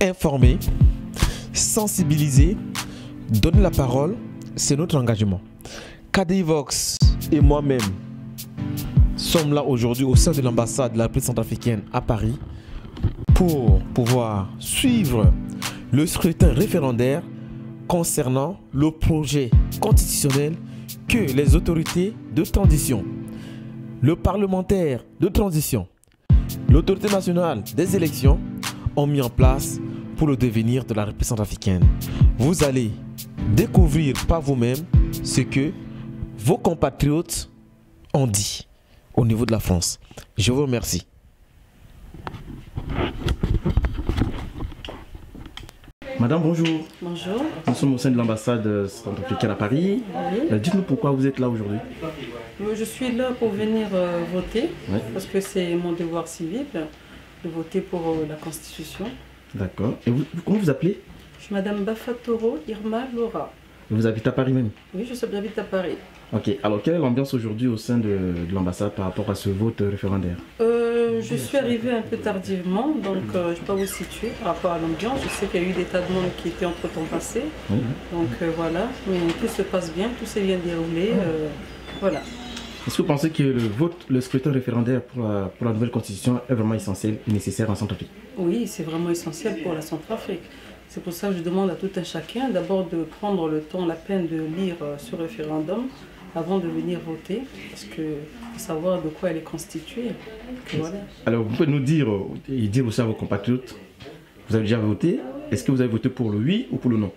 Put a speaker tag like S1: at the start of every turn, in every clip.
S1: informer, sensibiliser, donner la parole, c'est notre engagement. KDI-Vox et moi-même sommes là aujourd'hui au sein de l'ambassade de la République centrafricaine à Paris pour pouvoir suivre le scrutin référendaire concernant le projet constitutionnel que les autorités de transition, le parlementaire de transition, l'autorité nationale des élections ont mis en place pour le devenir de la République centrafricaine. Vous allez découvrir par vous-même ce que vos compatriotes ont dit au niveau de la France. Je vous remercie. Madame, bonjour.
S2: Bonjour.
S1: Nous sommes au sein de l'ambassade centrafricaine à Paris.
S2: Oui.
S1: Dites-nous pourquoi vous êtes là aujourd'hui.
S2: Je suis là pour venir voter,
S1: Oui.
S2: parce que c'est mon devoir civil de voter pour la Constitution.
S1: D'accord. Et vous, comment vous appelez?
S2: Je suis Madame Bafatoro Irma Laura.
S1: Vous habitez à Paris même?
S2: Oui, j'habite à Paris.
S1: Ok. Alors, quelle est l'ambiance aujourd'hui au sein de l'ambassade par rapport à ce vote référendaire?
S2: Je suis arrivée un peu tardivement, donc je ne vais pas vous situer par rapport à l'ambiance. Je sais qu'il y a eu des tas de monde qui étaient entre-temps passés.
S1: Oui.
S2: Donc voilà, mais tout se passe bien, tout s'est bien déroulé. Voilà.
S1: Est-ce que vous pensez que le scrutin référendaire pour la nouvelle constitution est vraiment essentiel et nécessaire en Centrafrique?
S2: Oui, c'est vraiment essentiel pour la Centrafrique. C'est pour ça que je demande à tout un chacun d'abord de prendre le temps, la peine de lire ce référendum avant de venir voter, parce que faut savoir de quoi elle est constituée. Voilà.
S1: Alors, vous pouvez nous dire et dire aussi à vos compatriotes, vous avez déjà voté, est-ce que vous avez voté pour le oui ou pour le non?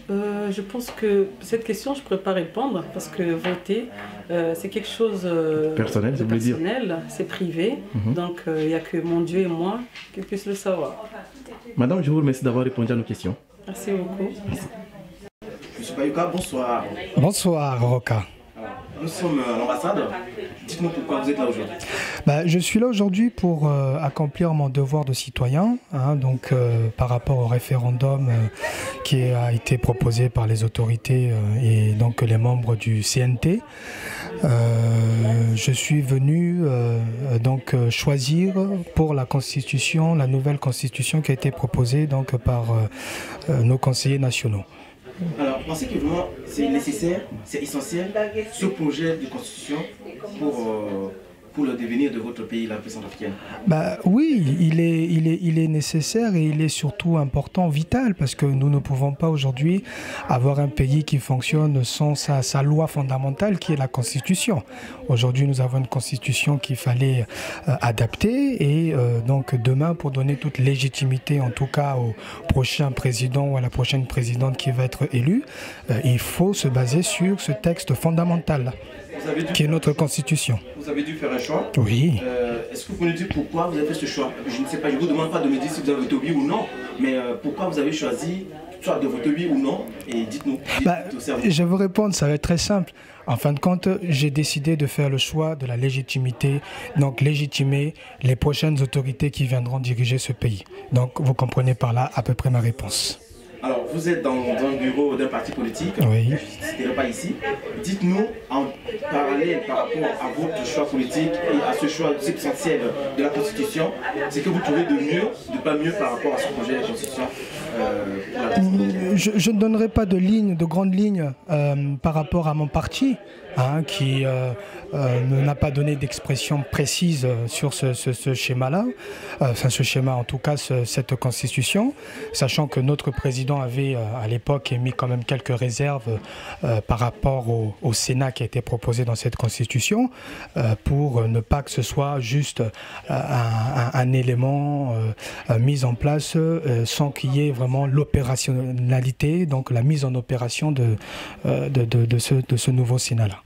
S2: Je pense que cette question, je ne pourrais pas répondre, parce que voter, c'est quelque chose
S1: Personnel,
S2: de
S1: ça voulait dire.
S2: personnel, c'est privé, donc il n'y a que mon Dieu et moi qui puissent le savoir.
S1: Madame, je vous remercie d'avoir répondu à nos questions.
S2: Merci beaucoup.
S1: Monsieur Payuka, bonsoir.
S3: Bonsoir Roca.
S1: Nous sommes à l'ambassade. Dites-nous pourquoi vous êtes là aujourd'hui.
S3: Je suis là aujourd'hui pour accomplir mon devoir de citoyen, donc par rapport au référendum qui a été proposé par les autorités et donc les membres du CNT. Je suis venu donc choisir pour la constitution, la nouvelle constitution qui a été proposée donc par nos conseillers nationaux.
S4: Alors, pensez que vraiment c'est nécessaire, c'est essentiel, ce projet de constitution pour le devenir de votre pays, la République centrafricaine?
S3: Oui, il est nécessaire et il est surtout important, vital, parce que nous ne pouvons pas aujourd'hui avoir un pays qui fonctionne sans sa loi fondamentale qui est la Constitution. Aujourd'hui, nous avons une Constitution qu'il fallait adapter et donc demain, pour donner toute légitimité, en tout cas au prochain président ou à la prochaine présidente qui va être élue, il faut se baser sur ce texte fondamental qui est notre Constitution.
S4: Vous avez dû faire un choix.
S3: Oui.
S4: Est-ce que vous pouvez nous dire pourquoi vous avez fait ce choix? Je ne sais pas, je ne vous demande pas de me dire si vous avez voté oui ou non, mais pourquoi vous avez choisi soit de voter oui ou non, et dites-nous.
S3: Je vais vous répondre, ça va être très simple. En fin de compte, j'ai décidé de faire le choix de la légitimité, donc légitimer les prochaines autorités qui viendront diriger ce pays. Donc vous comprenez par là à peu près ma réponse.
S4: Alors, vous êtes dans un bureau d'un parti politique,
S3: oui.
S4: Je ne pas ici. Dites-nous en parallèle par rapport à votre choix politique et à ce choix substantiel de la Constitution, ce que vous trouvez de mieux, de pas mieux par rapport à ce projet de Constitution
S3: je ne donnerai pas de grandes lignes par rapport à mon parti, qui n'a pas donné d'expression précise sur ce schéma-là, enfin ce schéma en tout cas, cette constitution, sachant que notre président avait à l'époque émis quand même quelques réserves par rapport au Sénat qui a été proposé dans cette constitution, pour ne pas que ce soit juste un élément mis en place sans qu'il y ait vraiment l'opérationnalité, donc la mise en opération de ce nouveau Sénat-là.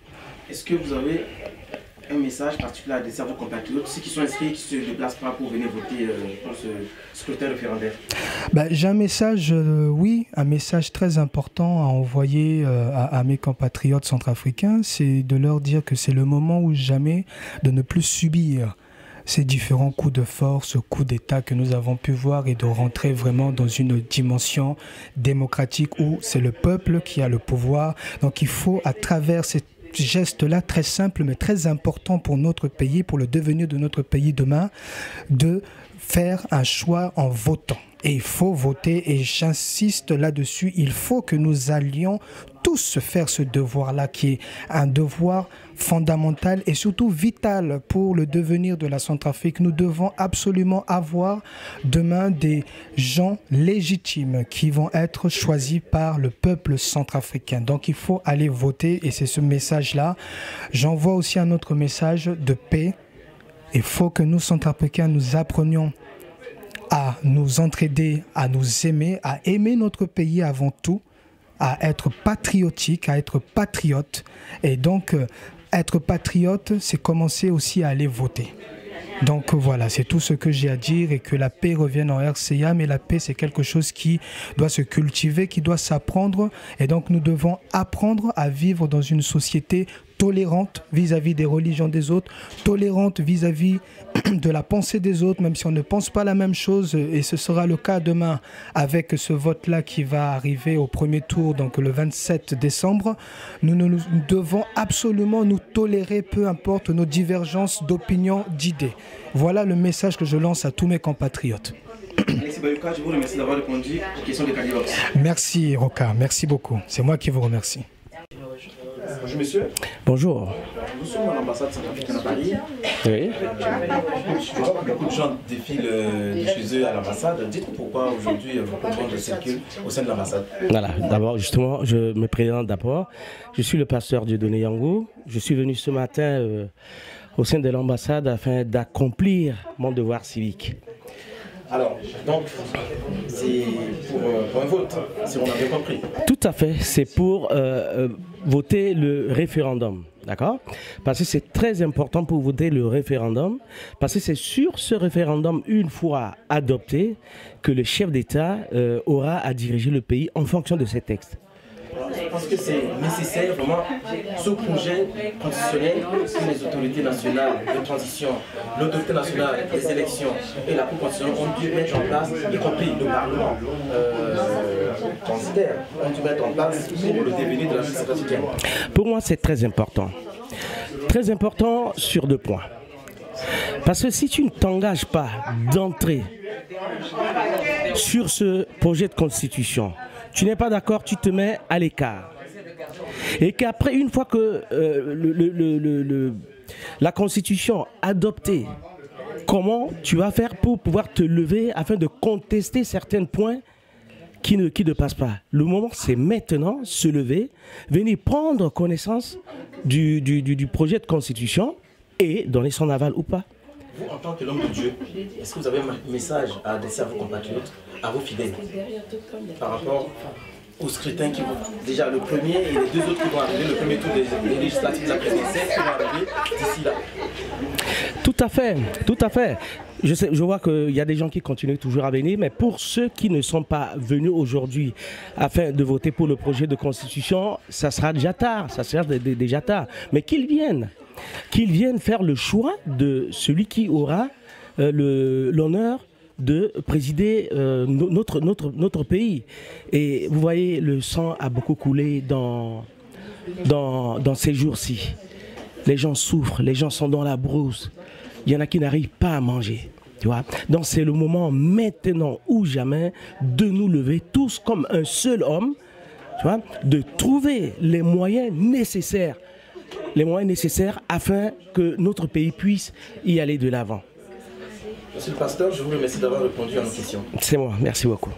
S4: Est-ce que vous avez un message particulier à adresser à vos compatriotes, ceux qui sont inscrits, qui ne se déplacent pas pour venir voter pour ce scrutin référendaire?
S3: J'ai un message, oui, un message très important à envoyer à mes compatriotes centrafricains, c'est de leur dire que c'est le moment ou jamais de ne plus subir ces différents coups de force, coups d'État que nous avons pu voir et de rentrer vraiment dans une dimension démocratique où c'est le peuple qui a le pouvoir. Donc il faut, à travers cette geste-là très simple mais très important pour notre pays, pour le devenir de notre pays demain, de faire un choix en votant. Et il faut voter, et j'insiste là-dessus, il faut que nous allions tous faire ce devoir-là, qui est un devoir fondamental et surtout vital pour le devenir de la Centrafrique. Nous devons absolument avoir demain des gens légitimes qui vont être choisis par le peuple centrafricain. Donc il faut aller voter, et c'est ce message-là. J'envoie aussi un autre message de paix. Il faut que nous, Centrafricains, nous apprenions à nous entraider, à nous aimer, à aimer notre pays avant tout, à être patriotique, à être patriote. Et donc, être patriote, c'est commencer aussi à aller voter. Donc voilà, c'est tout ce que j'ai à dire, et que la paix revienne en RCA, mais la paix, c'est quelque chose qui doit se cultiver, qui doit s'apprendre, et donc nous devons apprendre à vivre dans une société tolérante vis-à-vis des religions des autres, tolérante vis-à-vis de la pensée des autres, même si on ne pense pas la même chose, et ce sera le cas demain avec ce vote-là qui va arriver au premier tour, donc le 27 décembre. Nous devons absolument nous tolérer, peu importe nos divergences d'opinion, d'idées. Voilà le message que je lance à tous mes compatriotes.
S4: Alexis Bayouka, je vous remercie d'avoir répondu aux questions de Cadivox.
S3: Merci Roca, merci beaucoup. C'est moi qui vous remercie.
S4: Bonjour monsieur.
S1: Bonjour.
S4: Nous sommes à l'ambassade centrafricaine à Paris.
S1: Oui.
S4: Je vois que beaucoup de gens défilent de chez eux à l'ambassade. Dites-nous pourquoi aujourd'hui beaucoup de monde circule au sein de l'ambassade.
S1: Voilà, d'abord justement, je me présente d'abord. Je suis le pasteur Dieudonné Yangou. Je suis venu ce matin au sein de l'ambassade afin d'accomplir mon devoir civique.
S4: Alors, donc, c'est pour un vote, si on a bien compris.
S1: Tout à fait, c'est pour voter le référendum, d'accord? Parce que c'est très important pour voter le référendum, parce que c'est sur ce référendum, une fois adopté, que le chef d'État aura à diriger le pays en fonction de ces textes.
S4: Je pense que c'est nécessaire, vraiment, ce projet constitutionnel que les autorités nationales de transition, l'autorité nationale des élections et la Cour constitutionnelle ont dû mettre en place, y compris le Parlement transitaire, ont dû mettre en place pour le devenir de la société centrafricaine.
S1: Pour moi, c'est très important. Très important sur deux points. Parce que si tu ne t'engages pas d'entrer sur ce projet de constitution, tu n'es pas d'accord, tu te mets à l'écart. Et qu'après, une fois que la constitution adoptée, comment tu vas faire pour pouvoir te lever afin de contester certains points qui ne passent pas? Le moment, c'est maintenant, se lever, venir prendre connaissance du projet de constitution et donner son aval ou pas.
S4: Vous, en tant que l'homme de Dieu, est-ce que vous avez un message à adresser à vos compatriotes, à vos fidèles, par rapport au scrutin qui vont... Déjà le premier et les deux autres qui vont arriver, le premier tour des législatives de la présidentielle qui vont arriver d'ici là.
S1: Tout à fait, tout à fait. Je vois qu'il y a des gens qui continuent toujours à venir, mais pour ceux qui ne sont pas venus aujourd'hui afin de voter pour le projet de constitution, ça sera déjà tard, ça sera déjà tard. Mais qu'ils viennent faire le choix de celui qui aura l'honneur de présider notre pays. Et vous voyez, le sang a beaucoup coulé dans ces jours-ci. Les gens souffrent, les gens sont dans la brousse. Il y en a qui n'arrivent pas à manger. Tu vois? Donc c'est le moment maintenant ou jamais de nous lever tous comme un seul homme, tu vois, de trouver les moyens nécessaires afin que notre pays puisse y aller de l'avant.
S4: Monsieur le pasteur, je vous remercie d'avoir répondu à nos questions.
S1: C'est moi, merci beaucoup.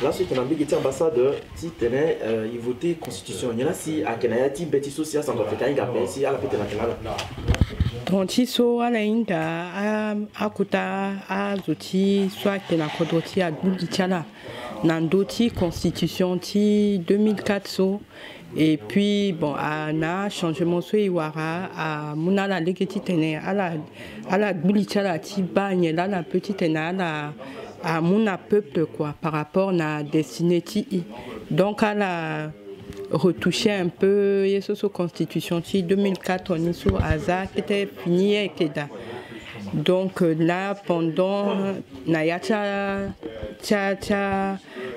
S4: Là, c'est un ambigu qui ambassade qui tenait il votait constitution. Il y a si à Kenya ti beti social centrafricain il a pensé à la fête nationale.
S5: Tontiso ala inda akuta azuti soit tena kodoti a dulitala nandoti constitution ti 2004 so. Et puis bon ana changement so iwara a munala legeti tene ala dulitala ti bagne là la petite na à mon peuple quoi par rapport à destinée donc elle a retouché un peu la constitution 2004 on est sur hasard qui était fini et Donc là, pendant Nayacha,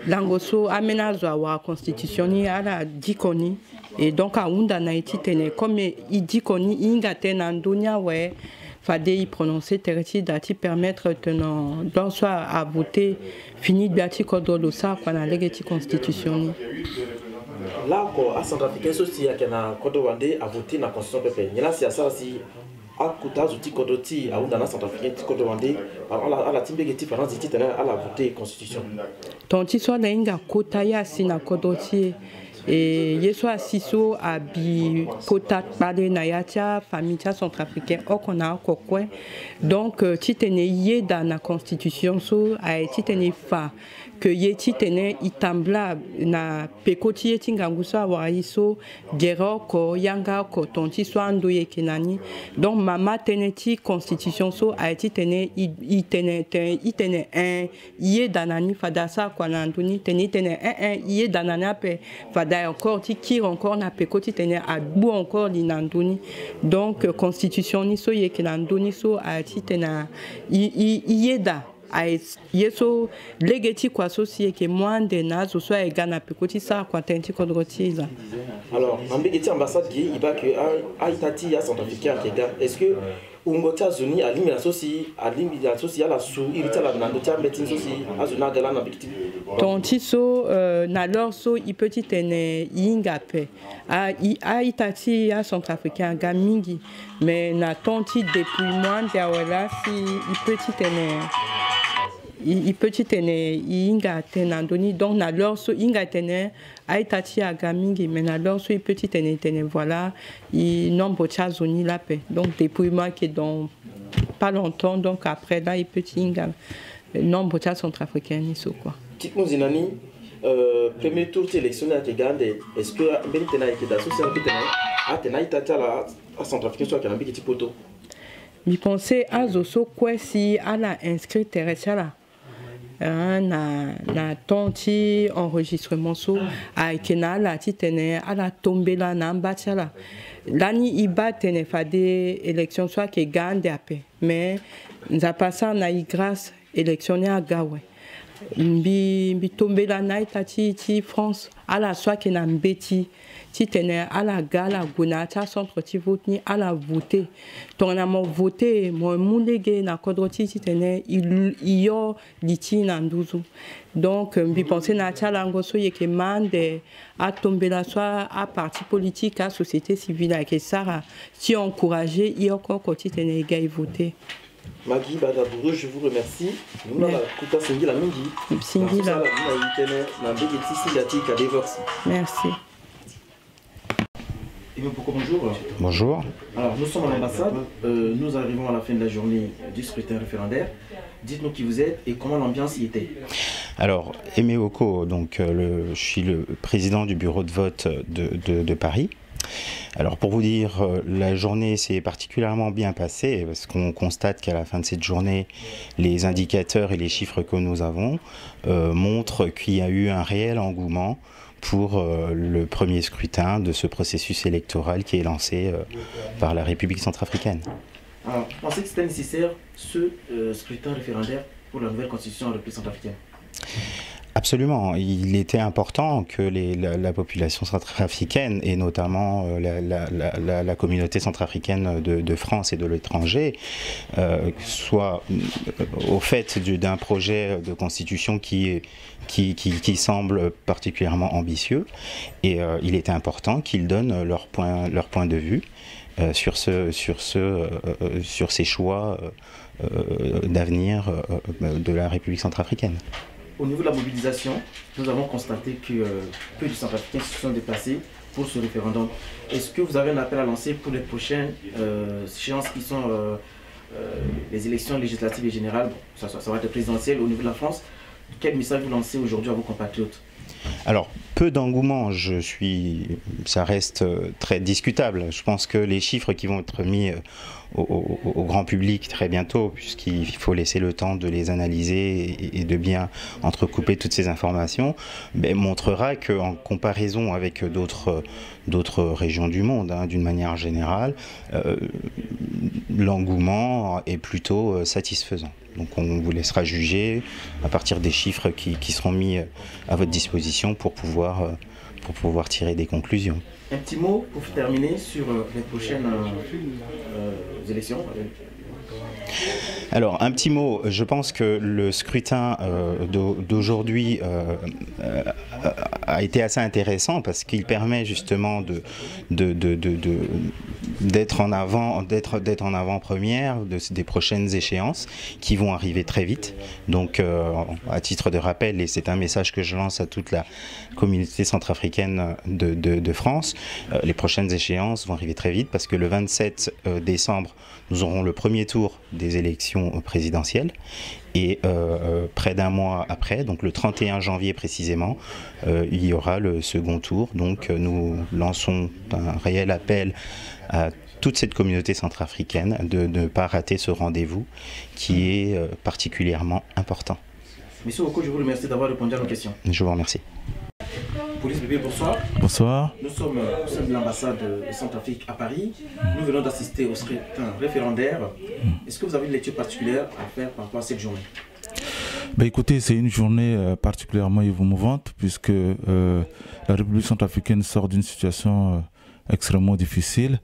S5: Langoso, Amenazoa, Constitution, à la Dikoni, et donc à Unda Naiti Tene, comme il dit qu'on y a un dunia, ouais, fallait y prononcer Tereti d'ati permettre donc soit à voter, fini de Biati Kodolosa, qu'on a l'égalité Constitution.
S4: Là, à Centrafricain, il y a un code à voter dans la Constitution PP. Il y a ça aussi. À Kouta, Zouti Kodoti, à Oudana Centrafricain, Code Rwandais, à la Timbégeti, par exemple, à la voter Constitution.
S5: Tonti soit l'inga Kota ya sina Kodoti. Et yeso asiso a bi Kota Pale Nayatia, famille centrafricaine, on a encore quoi. Donc, titene yé dans la Constitution, so a titene fa. Que yeti tene itambla na pekoti yeti ngangusa wa iso gero ko yanga ko tonti so ando yekenani donc mama teneti constitution so a eti tene itene un yé danani fadasa kwa nanduni tene un yé danana pe fada encore ti kir encore na pekoti tene adbu encore li nanduni donc constitution ni so yekenanduni so a eti tena yeda yeso legeti kwa sosie ke mwande nazo soit egana pekoti sa kwa tenti kodrotiza.
S4: Alors ambegeti ambassade qui iba que a itati ya centrafricain kega est-ce que ungota zuni alimi la sosi à la sou irita la nando tia metin sosi azuna gala na bikiti
S5: tonti so na lor so i petit ene yinga pe a itati ya centrafricain gamingi mais na tonti depuis moins de wala si i petit ene il petit ene inga tenandoni donc na lor so inga tene aitati agamingi mais na lor so petit ene voilà il nombre cha zoni la paix donc depuis moi qui dans pas longtemps donc après là il petit inga nombre cha centrafricain ni so quoi
S4: petite mozinani premier tour d'élection à Kegande est-ce que benitena ekeda so c'est petena atena itata la centrafricain soit kanambi ki poto
S5: mi pensais à zoso quoi si à la inscrit Teresa là na tonti enregistrement so a kena la titene à la tombe la na mbachala lani iba tene fade élection soit que gande ape mais nza passa na grâce élection à gawe mbi tombe la na itati ti France à la soit que na mbeti titene à la gala gunata centre ti vote ni à la voter ton a mo voter mo mulege na kodroti titene il yo liti na nduzu donc mbi penser na tala ngoso yeke mande a tomber la soit à parti politique à société civile que ça si encourager il encore côté titene gay voter.
S4: Magui Badabourou, je vous remercie. Nous avons écouté Singila Mingi.
S5: Singila. Merci.
S4: Et bonjour.
S6: Bonjour.
S4: Alors, nous sommes à l'ambassade. Nous arrivons à la fin de la journée du scrutin référendaire. Dites-nous qui vous êtes et comment l'ambiance y était.
S6: Alors, Aimé Oko, donc, je suis le président du bureau de vote de Paris. Alors pour vous dire, la journée s'est particulièrement bien passée parce qu'on constate qu'à la fin de cette journée, les indicateurs et les chiffres que nous avons montrent qu'il y a eu un réel engouement pour le premier scrutin de ce processus électoral qui est lancé par la République centrafricaine.
S4: Alors, vous pensez que c'était nécessaire ce scrutin référendaire pour la nouvelle constitution de la République centrafricaine ?
S6: Absolument, il était important que la population centrafricaine et notamment la communauté centrafricaine de France et de l'étranger soit au fait d'un projet de constitution qui semble particulièrement ambitieux et il était important qu'ils donnent leur point de vue sur ces choix d'avenir de la République centrafricaine.
S4: Au niveau de la mobilisation, nous avons constaté que peu de Centrafricains se sont déplacés pour ce référendum. Est-ce que vous avez un appel à lancer pour les prochaines échéances qui sont les élections législatives et générales, ça va être présidentiel au niveau de la France? Quel message vous lancez aujourd'hui à vos compatriotes?
S6: Alors, peu d'engouement. Ça reste très discutable. Je pense que les chiffres qui vont être mis au grand public très bientôt, puisqu'il faut laisser le temps de les analyser et de bien entrecouper toutes ces informations, montrera qu'en comparaison avec d'autres régions du monde, d'une manière générale, l'engouement est plutôt satisfaisant. Donc on vous laissera juger à partir des chiffres qui seront mis à votre disposition pour pouvoir tirer des conclusions.
S4: Un petit mot pour terminer sur les prochaines élections.
S6: Alors, un petit mot, je pense que le scrutin d'aujourd'hui a été assez intéressant parce qu'il permet justement d'être en avant-première des prochaines échéances qui vont arriver très vite. Donc, à titre de rappel, et c'est un message que je lance à toute la communauté centrafricaine de France, les prochaines échéances vont arriver très vite parce que le 27 décembre, nous aurons le premier tour des élections présidentielles et près d'un mois après, donc le 31 janvier précisément, il y aura le second tour. Donc nous lançons un réel appel à toute cette communauté centrafricaine de ne pas rater ce rendez-vous qui est particulièrement important.
S4: Monsieur Oko, je vous remercie d'avoir répondu à nos questions.
S6: Je vous remercie.
S4: Police Bébé, bonsoir.
S7: Bonsoir.
S4: Nous sommes au sein de l'ambassade de Centrafrique à Paris. Nous venons d'assister au scrutin référendaire. Est-ce que vous avez une lecture particulière à faire par rapport à cette journée?
S7: Écoutez, c'est une journée particulièrement émouvante puisque la République centrafricaine sort d'une situation extrêmement difficile.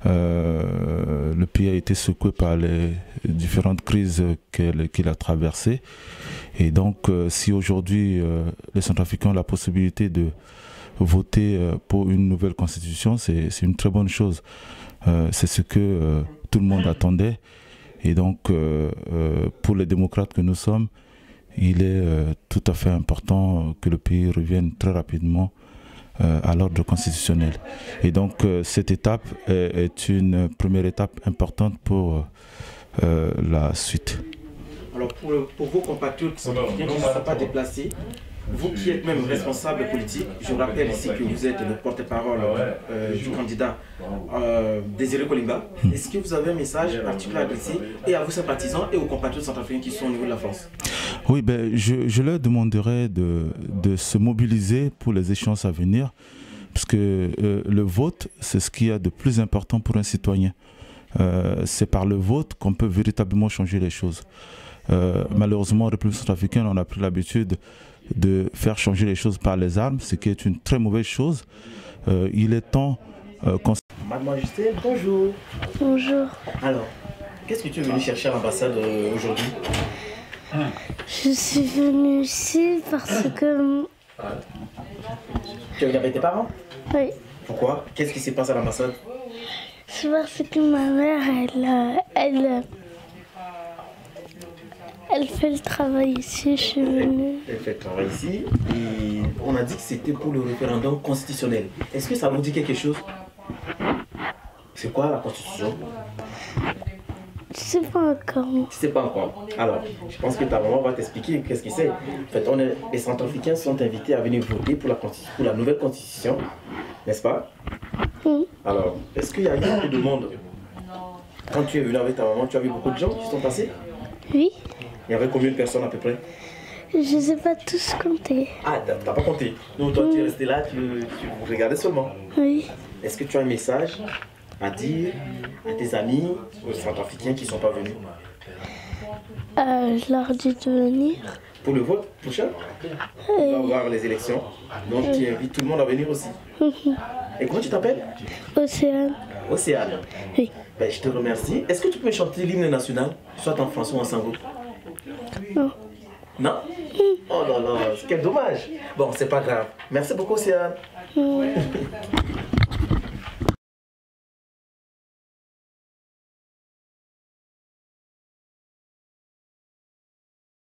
S7: Le pays a été secoué par les différentes crises qu'il a traversées. Et donc, si aujourd'hui les Centrafricains ont la possibilité de voter pour une nouvelle constitution, c'est une très bonne chose. C'est ce que tout le monde attendait. Et donc, pour les démocrates que nous sommes, il est tout à fait important que le pays revienne très rapidement à l'ordre constitutionnel. Et donc cette étape est une première étape importante pour la suite.
S4: Alors pour vos compatriotes qui ne sont pas déplacés, vous qui êtes même responsable politique, je rappelle ici que vous êtes le porte-parole du candidat Désiré Kolingba. Est-ce que vous avez un message particulier à adresser et à vos sympathisants et aux compatriotes centrafricains qui sont au niveau de la France?
S7: Oui, je leur demanderai de se mobiliser pour les échéances à venir, parce que le vote, c'est ce qu'il y a de plus important pour un citoyen. C'est par le vote qu'on peut véritablement changer les choses. Malheureusement, en République centrafricaine, on a pris l'habitude de faire changer les choses par les armes, ce qui est une très mauvaise chose. Il est temps
S4: Mademoiselle Justine, bonjour.
S8: Bonjour.
S4: Alors, qu'est-ce que tu es venu chercher à l'ambassade aujourd'hui?
S8: Je suis venue ici parce que...
S4: Tu es venu avec tes parents?
S8: Oui.
S4: Pourquoi? Qu'est-ce qui se passe à l'ambassade?
S8: C'est parce que ma mère, elle fait le travail ici, je suis venue.
S4: Elle fait le travail ici et on a dit que c'était pour le référendum constitutionnel. Est-ce que ça vous dit quelque chose? C'est quoi la constitution?
S8: Je sais pas encore.
S4: Tu sais pas encore. Alors, je pense que ta maman va t'expliquer qu'est-ce que c'est. En fait, les Centrafricains sont invités à venir voter pour la nouvelle constitution, n'est-ce pas?
S8: Oui.
S4: Alors, est-ce qu'il y a eu beaucoup de monde? Quand tu es venu avec ta maman, tu as vu beaucoup de gens qui sont passés?
S8: Oui.
S4: Il y avait combien de personnes à peu près?
S8: Je ne sais pas tous compter.
S4: Ah, t'as pas compté. Donc toi, tu es resté là, tu regardais seulement.
S8: Oui.
S4: Est-ce que tu as un message à dire à tes amis, aux Centrafricains qui ne sont pas venus?
S8: Je leur dis de venir.
S4: Pour le vote prochain? On va avoir les élections. Donc tu invites tout le monde à venir aussi. Et comment tu t'appelles?
S8: Océane.
S4: Océane.
S8: Oui.
S4: Ben, je te remercie. Est-ce que tu peux chanter l'hymne national, soit en français ou en sango?
S8: Non.
S4: Non? Oh là là, quel dommage. Bon, c'est pas grave. Merci beaucoup, Océane.